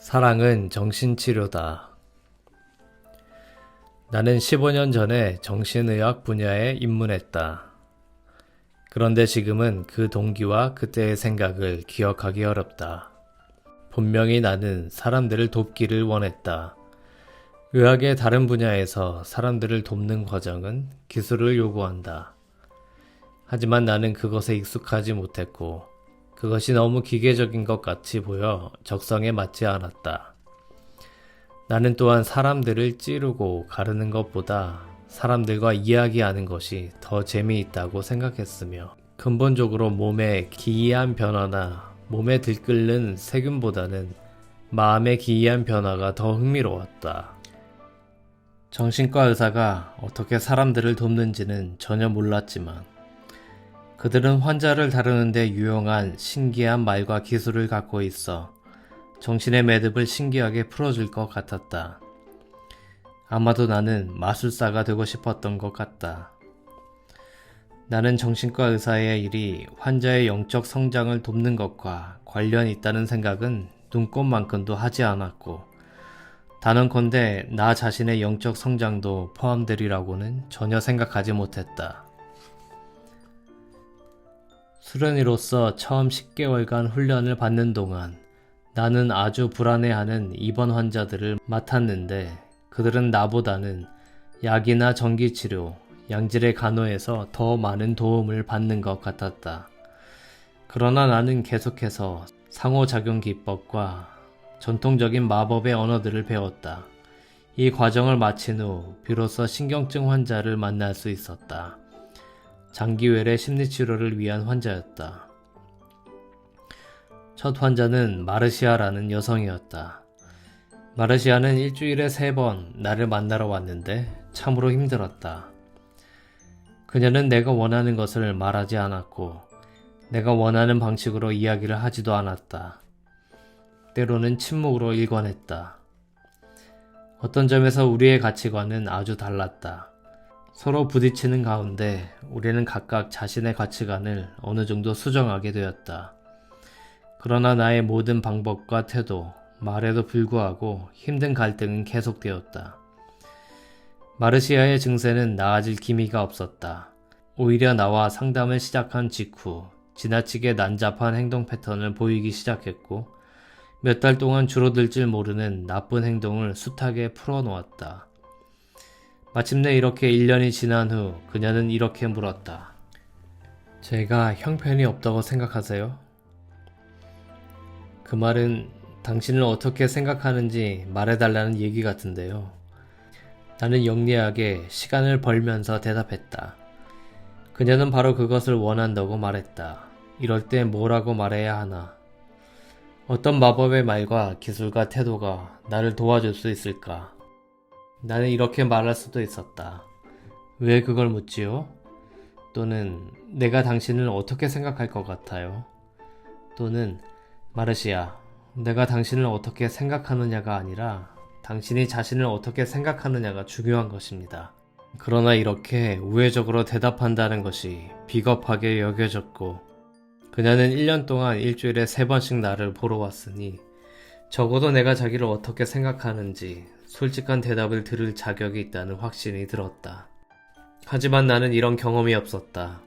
사랑은 정신치료다. 나는 15년 전에 정신의학 분야에 입문했다. 그런데 지금은 그 동기와 그때의 생각을 기억하기 어렵다. 분명히 나는 사람들을 돕기를 원했다. 의학의 다른 분야에서 사람들을 돕는 과정은 기술을 요구한다. 하지만 나는 그것에 익숙하지 못했고, 그것이 너무 기계적인 것 같이 보여 적성에 맞지 않았다. 나는 또한 사람들을 찌르고 가르는 것보다 사람들과 이야기하는 것이 더 재미있다고 생각했으며, 근본적으로 몸의 기이한 변화나 몸에 들끓는 세균보다는 마음의 기이한 변화가 더 흥미로웠다. 정신과 의사가 어떻게 사람들을 돕는지는 전혀 몰랐지만, 그들은 환자를 다루는데 유용한 신기한 말과 기술을 갖고 있어 정신의 매듭을 신기하게 풀어줄 것 같았다. 아마도 나는 마술사가 되고 싶었던 것 같다. 나는 정신과 의사의 일이 환자의 영적 성장을 돕는 것과 관련이 있다는 생각은 눈꼽만큼도 하지 않았고, 단언컨대 나 자신의 영적 성장도 포함되리라고는 전혀 생각하지 못했다. 수련의로서 처음 10개월간 훈련을 받는 동안 나는 아주 불안해하는 입원 환자들을 맡았는데, 그들은 나보다는 약이나 전기치료, 양질의 간호에서 더 많은 도움을 받는 것 같았다. 그러나 나는 계속해서 상호작용 기법과 전통적인 마법의 언어들을 배웠다. 이 과정을 마친 후 비로소 신경증 환자를 만날 수 있었다. 장기외래 심리치료를 위한 환자였다. 첫 환자는 마르시아라는 여성이었다. 마르시아는 일주일에 3번 나를 만나러 왔는데 참으로 힘들었다. 그녀는 내가 원하는 것을 말하지 않았고, 내가 원하는 방식으로 이야기를 하지도 않았다. 때로는 침묵으로 일관했다. 어떤 점에서 우리의 가치관은 아주 달랐다. 서로 부딪히는 가운데 우리는 각각 자신의 가치관을 어느 정도 수정하게 되었다. 그러나 나의 모든 방법과 태도, 말에도 불구하고 힘든 갈등은 계속되었다. 마르시아의 증세는 나아질 기미가 없었다. 오히려 나와 상담을 시작한 직후 지나치게 난잡한 행동 패턴을 보이기 시작했고, 몇 달 동안 줄어들 줄 모르는 나쁜 행동을 숱하게 풀어놓았다. 마침내 이렇게 1년이 지난 후 그녀는 이렇게 물었다. 제가 형편이 없다고 생각하세요? 그 말은 당신을 어떻게 생각하는지 말해달라는 얘기 같은데요. 나는 영리하게 시간을 벌면서 대답했다. 그녀는 바로 그것을 원한다고 말했다. 이럴 때 뭐라고 말해야 하나? 어떤 마법의 말과 기술과 태도가 나를 도와줄 수 있을까? 나는 이렇게 말할 수도 있었다. 왜 그걸 묻지요? 또는 내가 당신을 어떻게 생각할 것 같아요? 또는 마르시아, 내가 당신을 어떻게 생각하느냐가 아니라 당신이 자신을 어떻게 생각하느냐가 중요한 것입니다. 그러나 이렇게 우회적으로 대답한다는 것이 비겁하게 여겨졌고, 그녀는 1년 동안 일주일에 3번씩 나를 보러 왔으니 적어도 내가 자기를 어떻게 생각하는지 솔직한 대답을 들을 자격이 있다는 확신이 들었다. 하지만 나는 이런 경험이 없었다.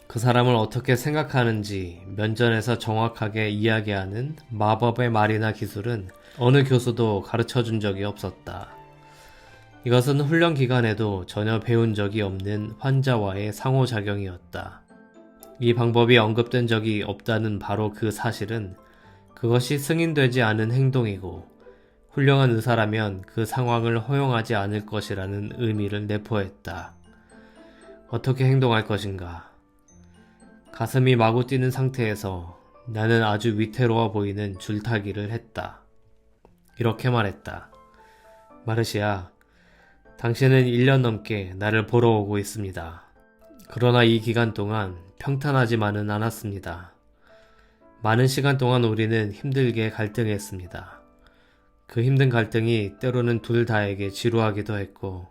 그 사람을 어떻게 생각하는지 면전에서 정확하게 이야기하는 마법의 말이나 기술은 어느 교수도 가르쳐 준 적이 없었다. 이것은 훈련 기간에도 전혀 배운 적이 없는 환자와의 상호작용이었다. 이 방법이 언급된 적이 없다는 바로 그 사실은 그것이 승인되지 않은 행동이고, 훌륭한 의사라면 그 상황을 허용하지 않을 것이라는 의미를 내포했다. 어떻게 행동할 것인가? 가슴이 마구 뛰는 상태에서 나는 아주 위태로워 보이는 줄타기를 했다. 이렇게 말했다. 마르시아, 당신은 1년 넘게 나를 보러 오고 있습니다. 그러나 이 기간 동안 평탄하지만은 않았습니다. 많은 시간 동안 우리는 힘들게 갈등했습니다. 그 힘든 갈등이 때로는 둘 다에게 지루하기도 했고,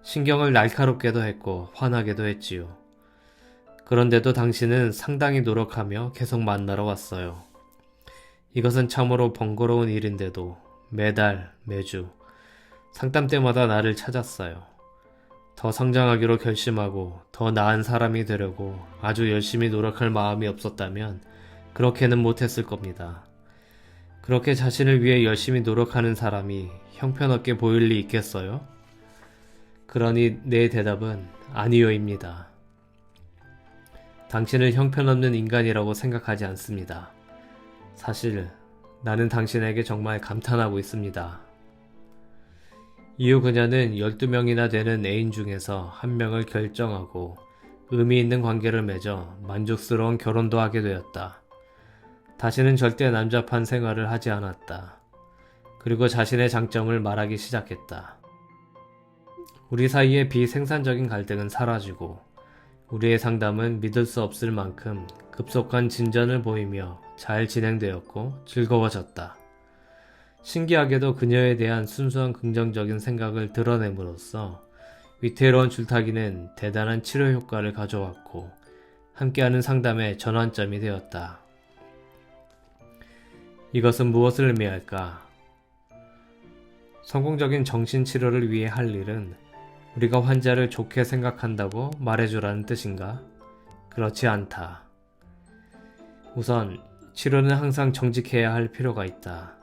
신경을 날카롭게도 했고 화나게도 했지요. 그런데도 당신은 상당히 노력하며 계속 만나러 왔어요. 이것은 참으로 번거로운 일인데도 매달, 매주 상담 때마다 나를 찾았어요. 더 성장하기로 결심하고 더 나은 사람이 되려고 아주 열심히 노력할 마음이 없었다면 그렇게는 못했을 겁니다. 그렇게 자신을 위해 열심히 노력하는 사람이 형편없게 보일 리 있겠어요? 그러니 내 대답은 아니요입니다. 당신을 형편없는 인간이라고 생각하지 않습니다. 사실 나는 당신에게 정말 감탄하고 있습니다. 이후 그녀는 12명이나 되는 애인 중에서 한 명을 결정하고 의미 있는 관계를 맺어 만족스러운 결혼도 하게 되었다. 다시는 절대 남자판 생활을 하지 않았다. 그리고 자신의 장점을 말하기 시작했다. 우리 사이의 비생산적인 갈등은 사라지고 우리의 상담은 믿을 수 없을 만큼 급속한 진전을 보이며 잘 진행되었고 즐거워졌다. 신기하게도 그녀에 대한 순수한 긍정적인 생각을 드러냄으로써 위태로운 줄타기는 대단한 치료 효과를 가져왔고 함께하는 상담의 전환점이 되었다. 이것은 무엇을 의미할까? 성공적인 정신치료를 위해 할 일은 우리가 환자를 좋게 생각한다고 말해주라는 뜻인가? 그렇지 않다. 우선 치료는 항상 정직해야 할 필요가 있다.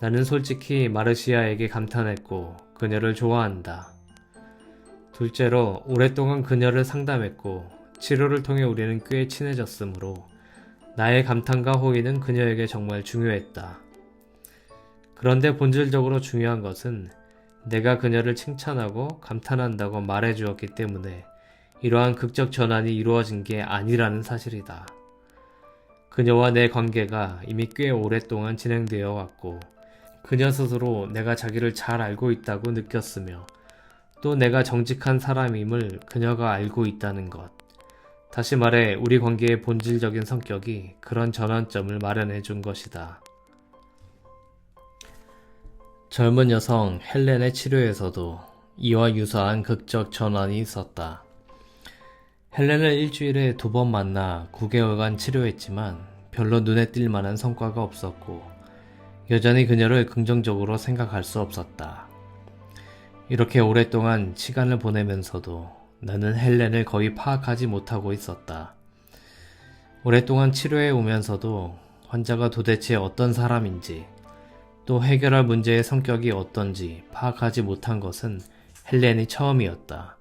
나는 솔직히 마르시아에게 감탄했고 그녀를 좋아한다. 둘째로 오랫동안 그녀를 상담했고 치료를 통해 우리는 꽤 친해졌으므로 나의 감탄과 호의는 그녀에게 정말 중요했다. 그런데 본질적으로 중요한 것은 내가 그녀를 칭찬하고 감탄한다고 말해주었기 때문에 이러한 극적 전환이 이루어진 게 아니라는 사실이다. 그녀와 내 관계가 이미 꽤 오랫동안 진행되어 왔고 그녀 스스로 내가 자기를 잘 알고 있다고 느꼈으며 또 내가 정직한 사람임을 그녀가 알고 있다는 것. 다시 말해 우리 관계의 본질적인 성격이 그런 전환점을 마련해 준 것이다. 젊은 여성 헬렌의 치료에서도 이와 유사한 극적 전환이 있었다. 헬렌을 일주일에 2번 만나 9개월간 치료했지만 별로 눈에 띌 만한 성과가 없었고 여전히 그녀를 긍정적으로 생각할 수 없었다. 이렇게 오랫동안 시간을 보내면서도 나는 헬렌을 거의 파악하지 못하고 있었다. 오랫동안 치료해 오면서도 환자가 도대체 어떤 사람인지 또 해결할 문제의 성격이 어떤지 파악하지 못한 것은 헬렌이 처음이었다.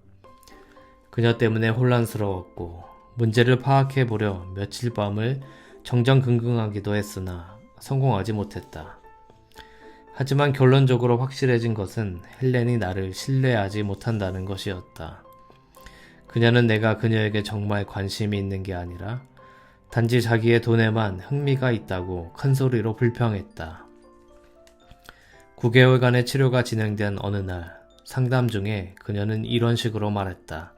그녀 때문에 혼란스러웠고 문제를 파악해보려 며칠 밤을 정정긍긍하기도 했으나 성공하지 못했다. 하지만 결론적으로 확실해진 것은 헬렌이 나를 신뢰하지 못한다는 것이었다. 그녀는 내가 그녀에게 정말 관심이 있는 게 아니라 단지 자기의 돈에만 흥미가 있다고 큰 소리로 불평했다. 9개월간의 치료가 진행된 어느 날 상담 중에 그녀는 이런 식으로 말했다.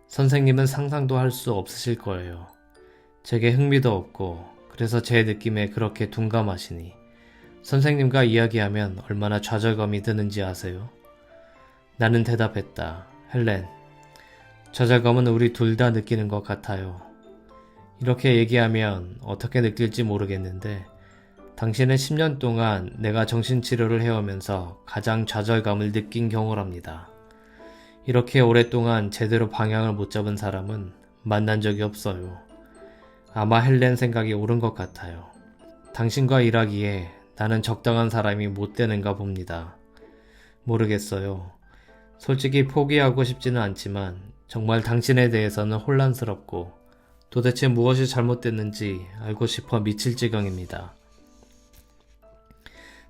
선생님은 상상도 할 수 없으실 거예요. 제게 흥미도 없고 그래서 제 느낌에 그렇게 둔감하시니 선생님과 이야기하면 얼마나 좌절감이 드는지 아세요? 나는 대답했다. 헬렌, 좌절감은 우리 둘 다 느끼는 것 같아요. 이렇게 얘기하면 어떻게 느낄지 모르겠는데 당신은 10년 동안 내가 정신치료를 해오면서 가장 좌절감을 느낀 경우랍니다. 이렇게 오랫동안 제대로 방향을 못 잡은 사람은 만난 적이 없어요. 아마 헬렌 생각이 옳은 것 같아요. 당신과 일하기에 나는 적당한 사람이 못 되는가 봅니다. 모르겠어요. 솔직히 포기하고 싶지는 않지만 정말 당신에 대해서는 혼란스럽고 도대체 무엇이 잘못됐는지 알고 싶어 미칠 지경입니다.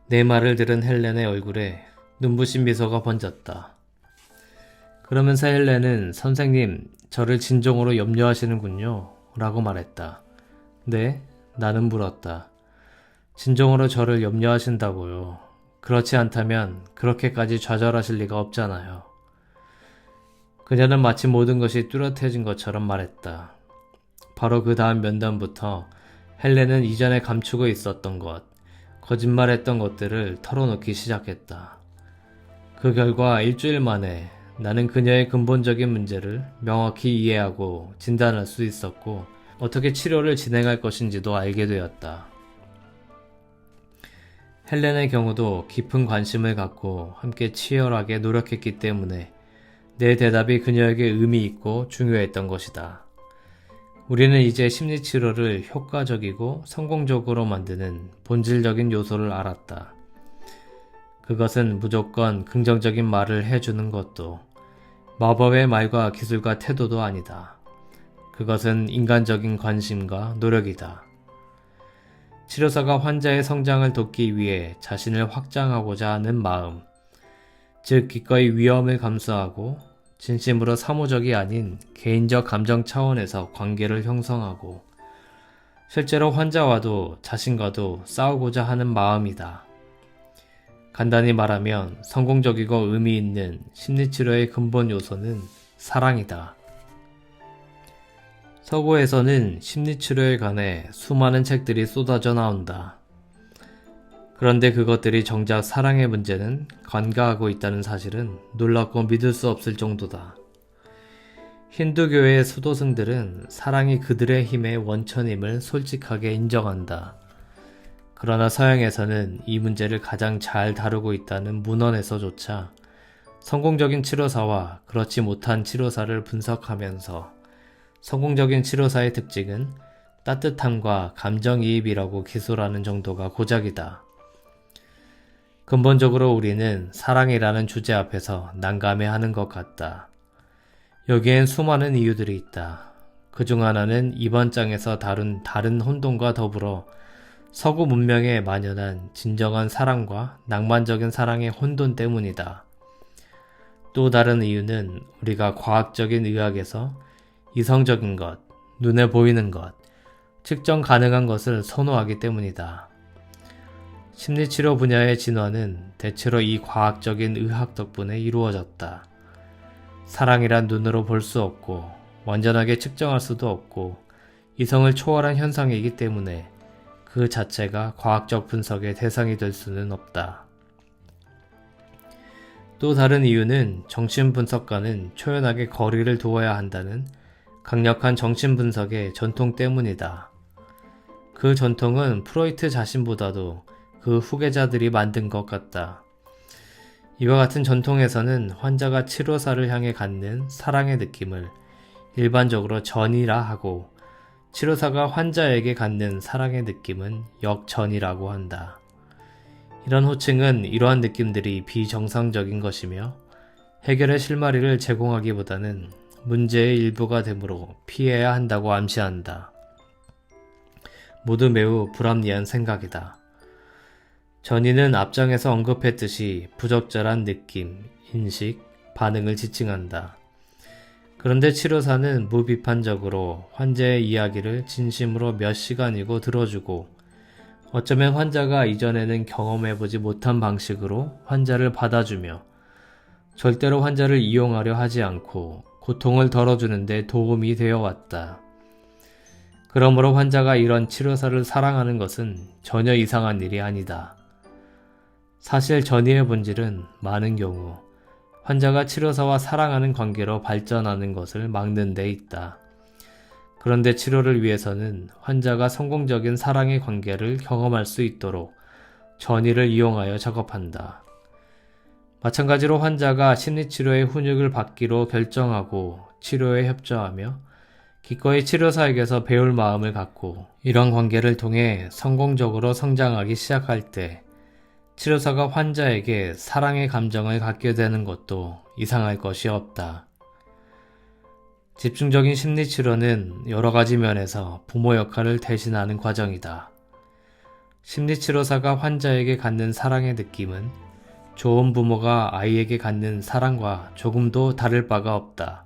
내 말을 들은 헬렌의 얼굴에 눈부신 미소가 번졌다. 그러면서 헬렌은 선생님, 저를 진정으로 염려하시는군요. 라고 말했다. 네? 나는 물었다. 진정으로 저를 염려하신다고요. 그렇지 않다면 그렇게까지 좌절하실 리가 없잖아요. 그녀는 마치 모든 것이 뚜렷해진 것처럼 말했다. 바로 그 다음 면담부터 헬렌은 이전에 감추고 있었던 것, 거짓말했던 것들을 털어놓기 시작했다. 그 결과 일주일 만에 나는 그녀의 근본적인 문제를 명확히 이해하고 진단할 수 있었고 어떻게 치료를 진행할 것인지도 알게 되었다. 헬렌의 경우도 깊은 관심을 갖고 함께 치열하게 노력했기 때문에 내 대답이 그녀에게 의미 있고 중요했던 것이다. 우리는 이제 심리치료를 효과적이고 성공적으로 만드는 본질적인 요소를 알았다. 그것은 무조건 긍정적인 말을 해주는 것도 마법의 말과 기술과 태도도 아니다. 그것은 인간적인 관심과 노력이다. 치료사가 환자의 성장을 돕기 위해 자신을 확장하고자 하는 마음, 즉 기꺼이 위험을 감수하고 진심으로 사무적이 아닌 개인적 감정 차원에서 관계를 형성하고 실제로 환자와도 자신과도 싸우고자 하는 마음이다. 간단히 말하면 성공적이고 의미 있는 심리치료의 근본 요소는 사랑이다. 서구에서는 심리치료에 관해 수많은 책들이 쏟아져 나온다. 그런데 그것들이 정작 사랑의 문제는 간과하고 있다는 사실은 놀랍고 믿을 수 없을 정도다. 힌두교의 수도승들은 사랑이 그들의 힘의 원천임을 솔직하게 인정한다. 그러나 서양에서는 이 문제를 가장 잘 다루고 있다는 문헌에서조차 성공적인 치료사와 그렇지 못한 치료사를 분석하면서 성공적인 치료사의 특징은 따뜻함과 감정이입이라고 기술하는 정도가 고작이다. 근본적으로 우리는 사랑이라는 주제 앞에서 난감해하는 것 같다. 여기엔 수많은 이유들이 있다. 그중 하나는 이번 장에서 다룬 다른 혼돈과 더불어 서구 문명에 만연한 진정한 사랑과 낭만적인 사랑의 혼돈 때문이다. 또 다른 이유는 우리가 과학적인 의학에서 이성적인 것, 눈에 보이는 것, 측정 가능한 것을 선호하기 때문이다. 심리치료 분야의 진화는 대체로 이 과학적인 의학 덕분에 이루어졌다. 사랑이란 눈으로 볼 수 없고 완전하게 측정할 수도 없고 이성을 초월한 현상이기 때문에 그 자체가 과학적 분석의 대상이 될 수는 없다. 또 다른 이유는 정신분석과는 초연하게 거리를 두어야 한다는 강력한 정신분석의 전통 때문이다. 그 전통은 프로이트 자신보다도 그 후계자들이 만든 것 같다. 이와 같은 전통에서는 환자가 치료사를 향해 갖는 사랑의 느낌을 일반적으로 전이라 하고 치료사가 환자에게 갖는 사랑의 느낌은 역전이라고 한다. 이런 호칭은 이러한 느낌들이 비정상적인 것이며 해결의 실마리를 제공하기보다는 문제의 일부가 되므로 피해야 한다고 암시한다. 모두 매우 불합리한 생각이다. 전이는 앞장에서 언급했듯이 부적절한 느낌, 인식, 반응을 지칭한다. 그런데 치료사는 무비판적으로 환자의 이야기를 진심으로 몇 시간이고 들어주고 어쩌면 환자가 이전에는 경험해보지 못한 방식으로 환자를 받아주며 절대로 환자를 이용하려 하지 않고 고통을 덜어주는 데 도움이 되어 왔다. 그러므로 환자가 이런 치료사를 사랑하는 것은 전혀 이상한 일이 아니다. 사실 전이의 본질은 많은 경우 환자가 치료사와 사랑하는 관계로 발전하는 것을 막는 데 있다. 그런데 치료를 위해서는 환자가 성공적인 사랑의 관계를 경험할 수 있도록 전이를 이용하여 작업한다. 마찬가지로 환자가 심리치료의 훈육을 받기로 결정하고 치료에 협조하며 기꺼이 치료사에게서 배울 마음을 갖고 이런 관계를 통해 성공적으로 성장하기 시작할 때 치료사가 환자에게 사랑의 감정을 갖게 되는 것도 이상할 것이 없다. 집중적인 심리치료는 여러 가지 면에서 부모 역할을 대신하는 과정이다. 심리치료사가 환자에게 갖는 사랑의 느낌은 좋은 부모가 아이에게 갖는 사랑과 조금도 다를 바가 없다.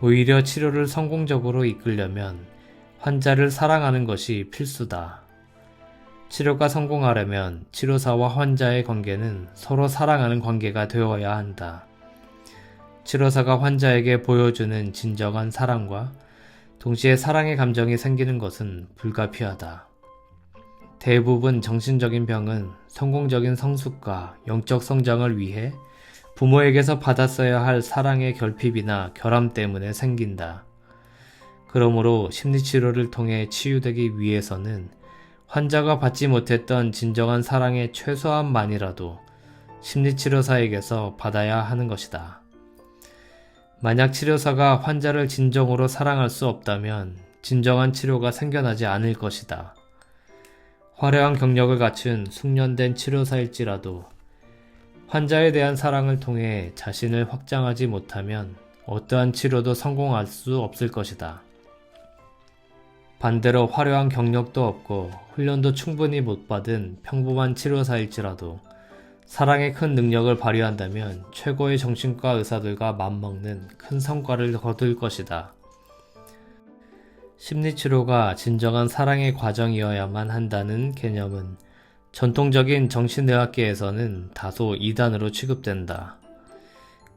오히려 치료를 성공적으로 이끌려면 환자를 사랑하는 것이 필수다. 치료가 성공하려면 치료사와 환자의 관계는 서로 사랑하는 관계가 되어야 한다. 치료사가 환자에게 보여주는 진정한 사랑과 동시에 사랑의 감정이 생기는 것은 불가피하다. 대부분 정신적인 병은 성공적인 성숙과 영적 성장을 위해 부모에게서 받았어야 할 사랑의 결핍이나 결함 때문에 생긴다. 그러므로 심리치료를 통해 치유되기 위해서는 환자가 받지 못했던 진정한 사랑의 최소한만이라도 심리치료사에게서 받아야 하는 것이다. 만약 치료사가 환자를 진정으로 사랑할 수 없다면 진정한 치료가 생겨나지 않을 것이다. 화려한 경력을 갖춘 숙련된 치료사일지라도 환자에 대한 사랑을 통해 자신을 확장하지 못하면 어떠한 치료도 성공할 수 없을 것이다. 반대로 화려한 경력도 없고 훈련도 충분히 못 받은 평범한 치료사일지라도 사랑의 큰 능력을 발휘한다면 최고의 정신과 의사들과 맞먹는 큰 성과를 거둘 것이다. 심리치료가 진정한 사랑의 과정이어야만 한다는 개념은 전통적인 정신의학계에서는 다소 이단으로 취급된다.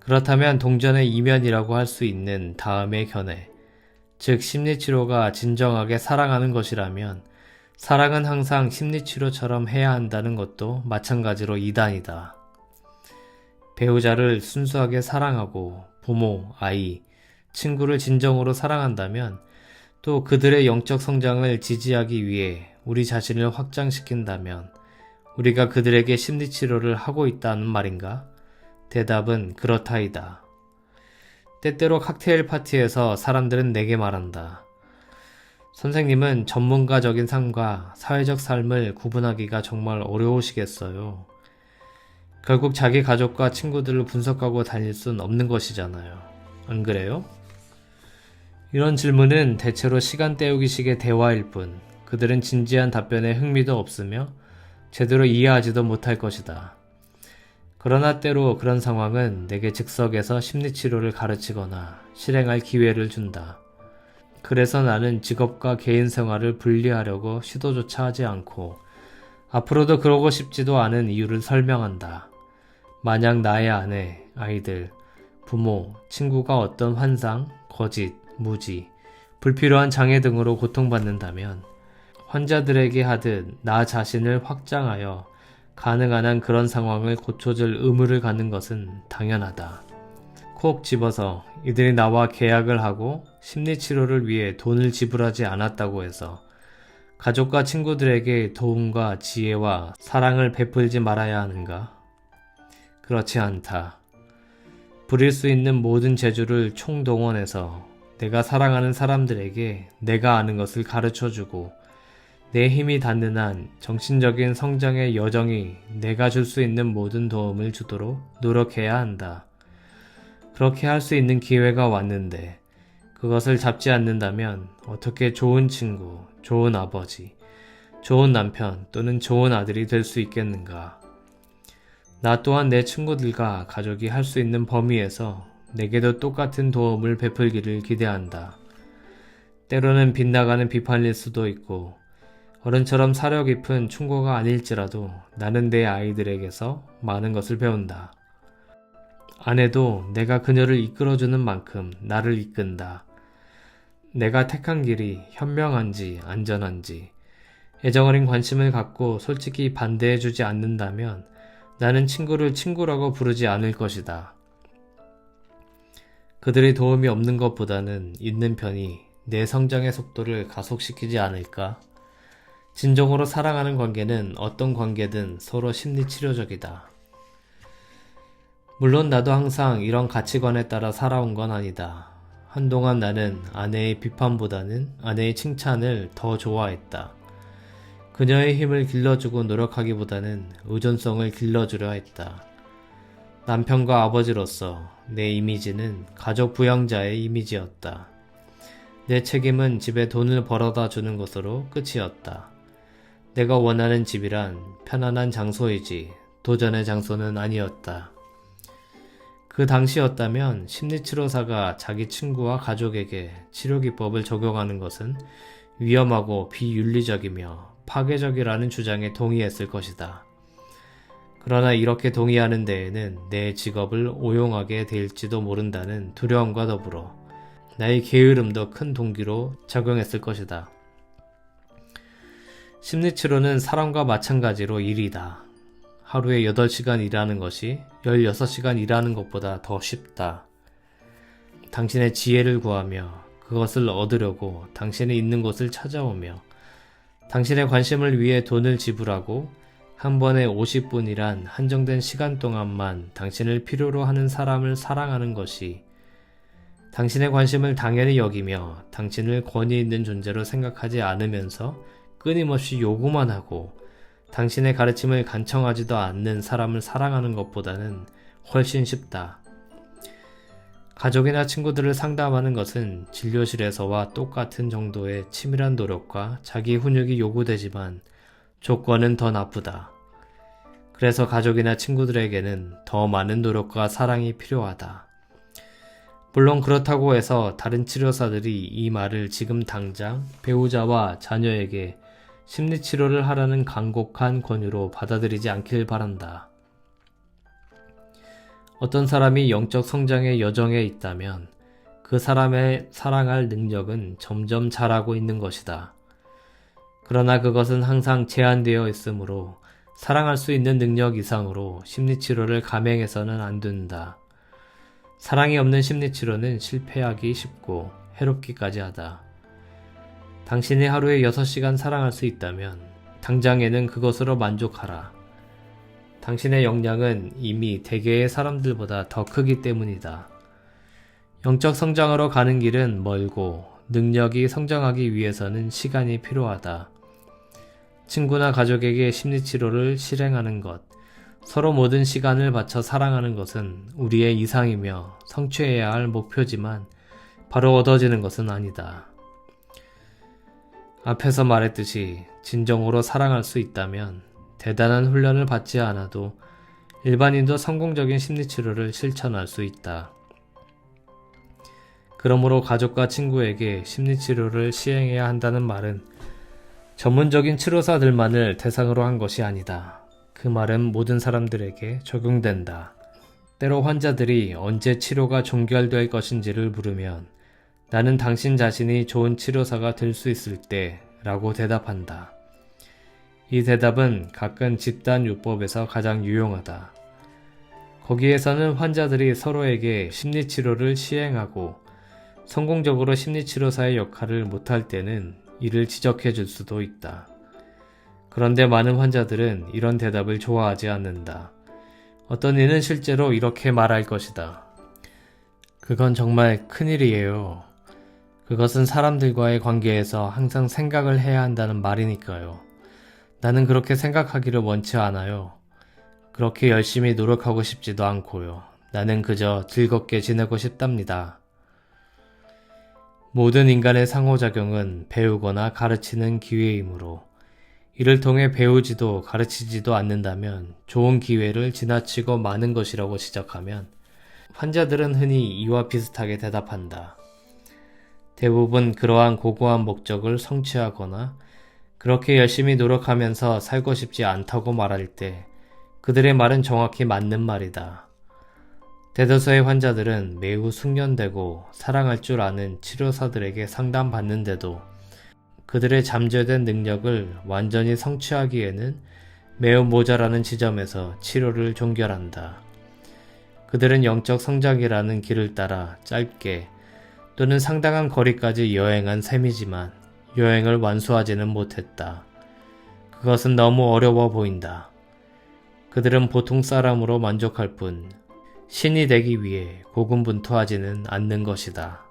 그렇다면 동전의 이면이라고 할 수 있는 다음의 견해, 즉 심리치료가 진정하게 사랑하는 것이라면 사랑은 항상 심리치료처럼 해야 한다는 것도 마찬가지로 이단이다. 배우자를 순수하게 사랑하고 부모, 아이, 친구를 진정으로 사랑한다면 또 그들의 영적 성장을 지지하기 위해 우리 자신을 확장시킨다면 우리가 그들에게 심리치료를 하고 있다는 말인가? 대답은 그렇다이다. 때때로 칵테일 파티에서 사람들은 내게 말한다. 선생님은 전문가적인 삶과 사회적 삶을 구분하기가 정말 어려우시겠어요. 결국 자기 가족과 친구들을 분석하고 다닐 순 없는 것이잖아요. 안 그래요? 이런 질문은 대체로 시간 때우기식의 대화일 뿐 그들은 진지한 답변에 흥미도 없으며 제대로 이해하지도 못할 것이다. 그러나 때로 그런 상황은 내게 즉석에서 심리치료를 가르치거나 실행할 기회를 준다. 그래서 나는 직업과 개인 생활을 분리하려고 시도조차 하지 않고 앞으로도 그러고 싶지도 않은 이유를 설명한다. 만약 나의 아내, 아이들, 부모, 친구가 어떤 환상, 거짓, 무지, 불필요한 장애 등으로 고통받는다면 환자들에게 하듯 나 자신을 확장하여 가능한 한 그런 상황을 고쳐줄 의무를 갖는 것은 당연하다. 콕 집어서 이들이 나와 계약을 하고 심리치료를 위해 돈을 지불하지 않았다고 해서 가족과 친구들에게 도움과 지혜와 사랑을 베풀지 말아야 하는가? 그렇지 않다. 부릴 수 있는 모든 재주를 총동원해서 내가 사랑하는 사람들에게 내가 아는 것을 가르쳐주고 내 힘이 닿는 한 정신적인 성장의 여정이 내가 줄 수 있는 모든 도움을 주도록 노력해야 한다. 그렇게 할 수 있는 기회가 왔는데 그것을 잡지 않는다면 어떻게 좋은 친구, 좋은 아버지, 좋은 남편 또는 좋은 아들이 될 수 있겠는가? 나 또한 내 친구들과 가족이 할 수 있는 범위에서 내게도 똑같은 도움을 베풀기를 기대한다. 때로는 빗나가는 비판일 수도 있고 어른처럼 사려 깊은 충고가 아닐지라도 나는 내 아이들에게서 많은 것을 배운다. 아내도 내가 그녀를 이끌어주는 만큼 나를 이끈다. 내가 택한 길이 현명한지 안전한지 애정어린 관심을 갖고 솔직히 반대해주지 않는다면 나는 친구를 친구라고 부르지 않을 것이다. 그들의 도움이 없는 것보다는 있는 편이 내 성장의 속도를 가속시키지 않을까? 진정으로 사랑하는 관계는 어떤 관계든 서로 심리치료적이다. 물론 나도 항상 이런 가치관에 따라 살아온 건 아니다. 한동안 나는 아내의 비판보다는 아내의 칭찬을 더 좋아했다. 그녀의 힘을 길러주고 노력하기보다는 의존성을 길러주려 했다. 남편과 아버지로서 내 이미지는 가족 부양자의 이미지였다. 내 책임은 집에 돈을 벌어다 주는 것으로 끝이었다. 내가 원하는 집이란 편안한 장소이지 도전의 장소는 아니었다. 그 당시였다면 심리치료사가 자기 친구와 가족에게 치료기법을 적용하는 것은 위험하고 비윤리적이며 파괴적이라는 주장에 동의했을 것이다. 그러나 이렇게 동의하는 데에는 내 직업을 오용하게 될지도 모른다는 두려움과 더불어 나의 게으름도 큰 동기로 작용했을 것이다. 심리치료는 사람과 마찬가지로 일이다. 하루에 8시간 일하는 것이 16시간 일하는 것보다 더 쉽다. 당신의 지혜를 구하며 그것을 얻으려고 당신이 있는 곳을 찾아오며 당신의 관심을 위해 돈을 지불하고 한 번에 50분이란 한정된 시간 동안만 당신을 필요로 하는 사람을 사랑하는 것이 당신의 관심을 당연히 여기며 당신을 권위 있는 존재로 생각하지 않으면서 끊임없이 요구만 하고 당신의 가르침을 간청하지도 않는 사람을 사랑하는 것보다는 훨씬 쉽다. 가족이나 친구들을 상담하는 것은 진료실에서와 똑같은 정도의 치밀한 노력과 자기 훈육이 요구되지만 조건은 더 나쁘다. 그래서 가족이나 친구들에게는 더 많은 노력과 사랑이 필요하다. 물론 그렇다고 해서 다른 치료사들이 이 말을 지금 당장 배우자와 자녀에게 심리치료를 하라는 간곡한 권유로 받아들이지 않길 바란다. 어떤 사람이 영적 성장의 여정에 있다면 그 사람의 사랑할 능력은 점점 자라고 있는 것이다. 그러나 그것은 항상 제한되어 있으므로 사랑할 수 있는 능력 이상으로 심리치료를 감행해서는 안 된다. 사랑이 없는 심리치료는 실패하기 쉽고 해롭기까지 하다. 당신이 하루에 6시간 사랑할 수 있다면 당장에는 그것으로 만족하라. 당신의 역량은 이미 대개의 사람들보다 더 크기 때문이다. 영적 성장으로 가는 길은 멀고 능력이 성장하기 위해서는 시간이 필요하다. 친구나 가족에게 심리치료를 실행하는 것, 서로 모든 시간을 바쳐 사랑하는 것은 우리의 이상이며 성취해야 할 목표지만 바로 얻어지는 것은 아니다. 앞에서 말했듯이 진정으로 사랑할 수 있다면 대단한 훈련을 받지 않아도 일반인도 성공적인 심리치료를 실천할 수 있다. 그러므로 가족과 친구에게 심리치료를 시행해야 한다는 말은 전문적인 치료사들만을 대상으로 한 것이 아니다. 그 말은 모든 사람들에게 적용된다. 때로 환자들이 언제 치료가 종결될 것인지를 물으면 나는 당신 자신이 좋은 치료사가 될 수 있을 때 라고 대답한다. 이 대답은 가끔 집단요법에서 가장 유용하다. 거기에서는 환자들이 서로에게 심리치료를 시행하고 성공적으로 심리치료사의 역할을 못할 때는 이를 지적해 줄 수도 있다. 그런데 많은 환자들은 이런 대답을 좋아하지 않는다. 어떤 이는 실제로 이렇게 말할 것이다. 그건 정말 큰일이에요. 그것은 사람들과의 관계에서 항상 생각을 해야 한다는 말이니까요. 나는 그렇게 생각하기를 원치 않아요. 그렇게 열심히 노력하고 싶지도 않고요. 나는 그저 즐겁게 지내고 싶답니다. 모든 인간의 상호작용은 배우거나 가르치는 기회이므로 이를 통해 배우지도 가르치지도 않는다면 좋은 기회를 지나치고 많은 것이라고 지적하면 환자들은 흔히 이와 비슷하게 대답한다. 대부분 그러한 고고한 목적을 성취하거나 그렇게 열심히 노력하면서 살고 싶지 않다고 말할 때 그들의 말은 정확히 맞는 말이다. 대다수의 환자들은 매우 숙련되고 사랑할 줄 아는 치료사들에게 상담받는데도 그들의 잠재된 능력을 완전히 성취하기에는 매우 모자라는 지점에서 치료를 종결한다. 그들은 영적 성장이라는 길을 따라 짧게 또는 상당한 거리까지 여행한 셈이지만 여행을 완수하지는 못했다. 그것은 너무 어려워 보인다. 그들은 보통 사람으로 만족할 뿐 신이 되기 위해 고군분투하지는 않는 것이다.